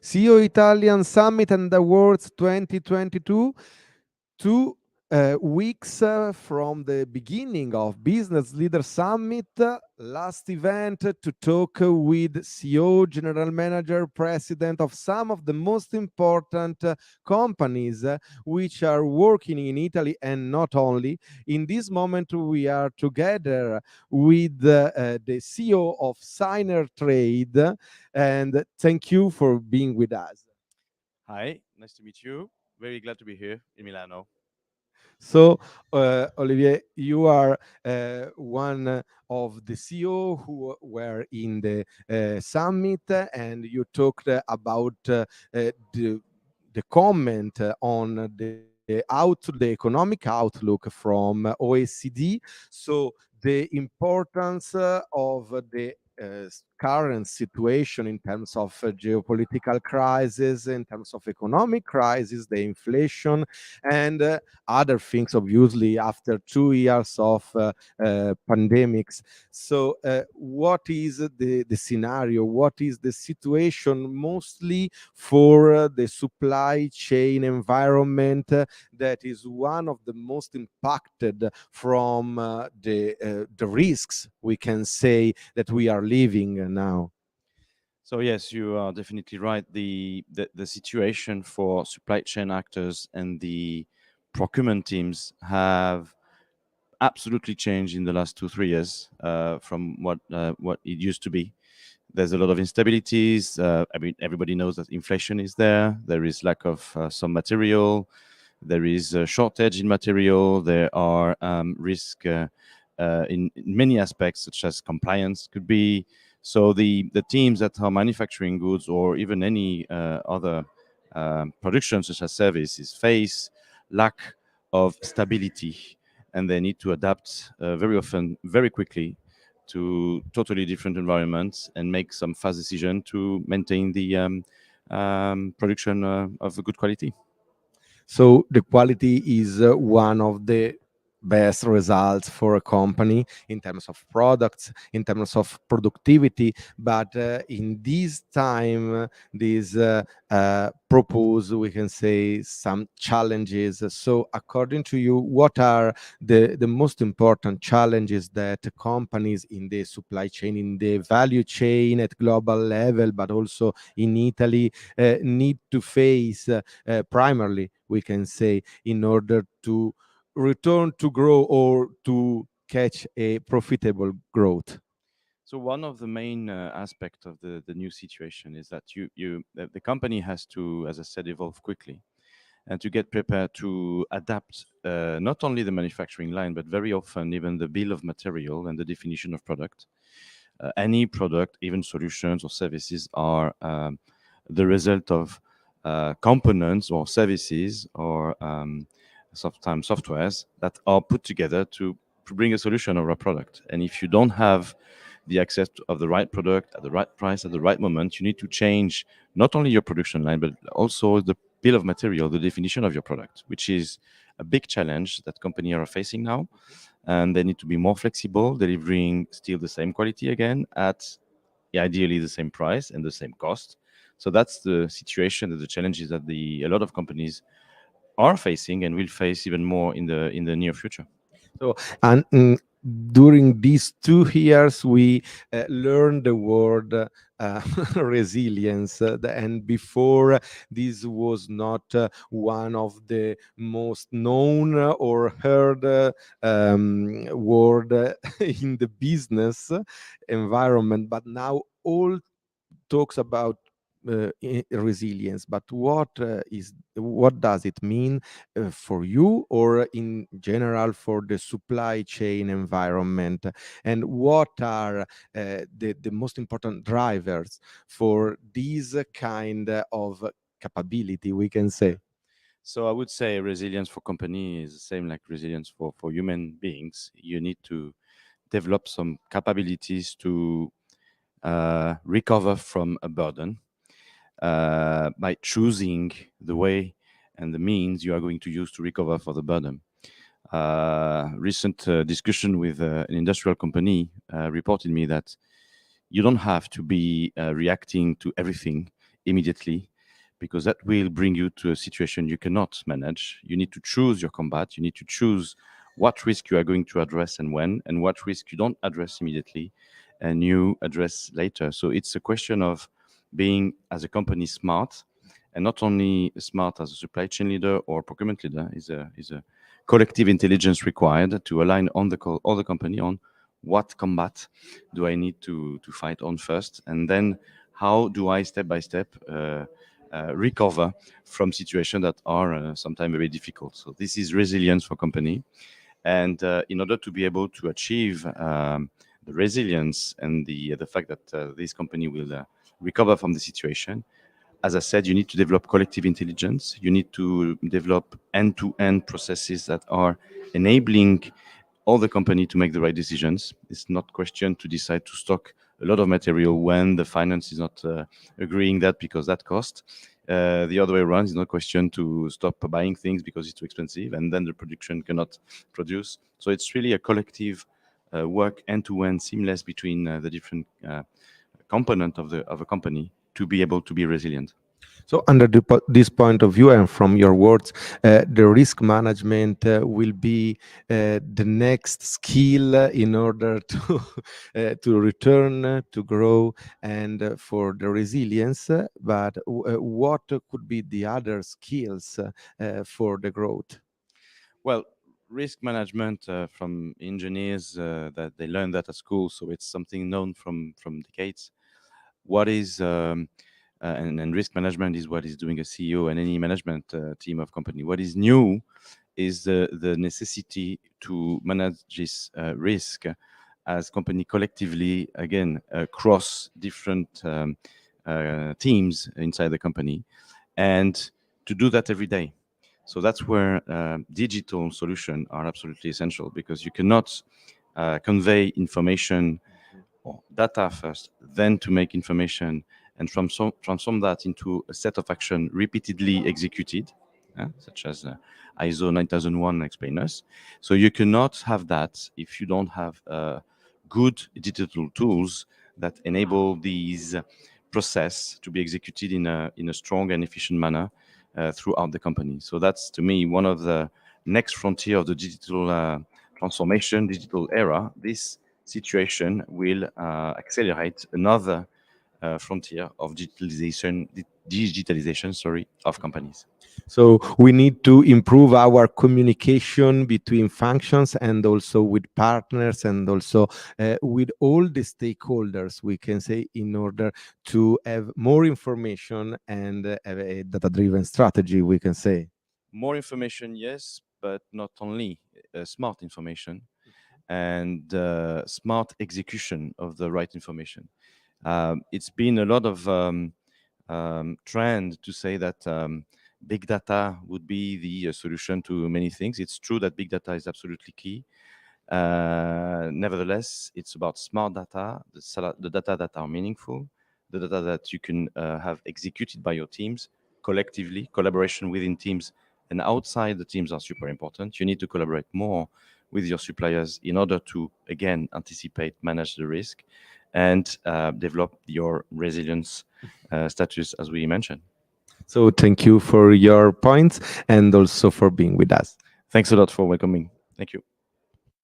CEO Italian Summit and Awards 2022, 2 weeks from the beginning of Business Leader Summit, last event to talk with CEO, General Manager, President of some of the most important companies which are working in Italy and not only. In this moment, we are together with the CEO of Synertrade, and thank you for being with us. Hi, nice to meet you. Very glad to be here in Milano. So, Olivier, you are one of the CEO who were in the summit, and you talked about the comment on the economic outlook from OECD. So, the importance of the current situation in terms of geopolitical crisis, in terms of economic crisis, the inflation, and other things, obviously, after 2 years of pandemics. So what is the scenario, what is the situation mostly for the supply chain environment that is one of the most impacted from the risks, we can say, that we are living now? So yes, you are definitely right. The situation for supply chain actors and the procurement teams have absolutely changed in the last 2 3 years from what it used to be. There's a lot of instabilities. I mean, everybody knows that inflation is there. There is lack of some material. There is a shortage in material. There are risk in many aspects, such as compliance could be. So the teams that are manufacturing goods or even any other production, such as services, face lack of stability, and they need to adapt very often, very quickly, to totally different environments and make some fast decision to maintain the production of a good quality. So the quality is one of the best results for a company in terms of products, in terms of productivity. But in this time, this propose, we can say, some challenges. So according to you, what are the most important challenges that companies in the supply chain, in the value chain at global level, but also in Italy, need to face primarily, we can say, in order to return to grow or to catch a profitable growth? So one of the main aspect of the new situation is that the company has to, as I said, evolve quickly and to get prepared to adapt not only the manufacturing line, but very often even the bill of material and the definition of product. Any product, even solutions or services, are the result of components or services or sometimes softwares that are put together to bring a solution or a product. And if you don't have the access of the right product at the right price at the right moment, you need to change not only your production line, but also the bill of material, the definition of your product, which is a big challenge that companies are facing now. And they need to be more flexible, delivering still the same quality again at ideally the same price and the same cost. So that's the situation, the challenges that a lot of companies are facing and will face even more in the near future. So, and during these 2 years, we learned the word resilience. And before, this was not one of the most known or heard word in the business environment. But now all talks about resilience. But what does it mean for you, or in general for the supply chain environment? And what are the most important drivers for this kind of capability, we can say? So I would say resilience for company is the same like resilience for human beings. You need to develop some capabilities to recover from a burden by choosing the way and the means you are going to use to recover for the burden. Recent discussion with an industrial company reported me that you don't have to be reacting to everything immediately, because that will bring you to a situation you cannot manage. You need to choose your combat. You need to choose what risk you are going to address and when, and what risk you don't address immediately and you address later. So it's a question of being, as a company, smart, and not only smart as a supply chain leader or procurement leader. Is a collective intelligence required to align on all the company on what combat do I need to fight on first, and then how do I step by step recover from situations that are sometimes very difficult. So this is resilience for company. And in order to be able to achieve the resilience and the fact that this company will recover from the situation, as I said, you need to develop collective intelligence. You need to develop end-to-end processes that are enabling all the company to make the right decisions. It's not question to decide to stock a lot of material when the finance is not agreeing that because that cost. The other way around is not question to stop buying things because it's too expensive and then the production cannot produce. So it's really a collective work end-to-end, seamless between the different component of a company to be able to be resilient. So, under this point of view, and from your words, the risk management will be the next skill in order to return, to grow, and for the resilience. But what could be the other skills for the growth? Well, risk management from engineers that they learn that at school, so it's something known from decades. What is and risk management is what is doing a CEO and any management team of company. What is new is the necessity to manage this risk as company collectively, again, across different teams inside the company, and to do that every day. So that's where digital solutions are absolutely essential, because you cannot convey information or data first, then to make information and transform that into a set of action repeatedly executed, such as ISO 9001 explain us. So you cannot have that if you don't have good digital tools that enable these process to be executed in a strong and efficient manner throughout the company. So that's, to me, one of the next frontier of the digital transformation, digital era. This situation will accelerate another frontier of digitalization, sorry, of companies. So we need to improve our communication between functions and also with partners and also with all the stakeholders, we can say, in order to have more information and have a data-driven strategy, we can say. More information, yes, but not only smart information and smart execution of the right information. It's been a lot of trend to say that big data would be the solution to many things. It's true that big data is absolutely key. Nevertheless, it's about smart data, the data that are meaningful, the data that you can have executed by your teams collectively. Collaboration within teams and outside the teams are super important. You need to collaborate more with your suppliers in order to, again, anticipate, manage the risk, and develop your resilience status, as we mentioned. So thank you for your points and also for being with us. Thanks a lot for welcoming. Thank you.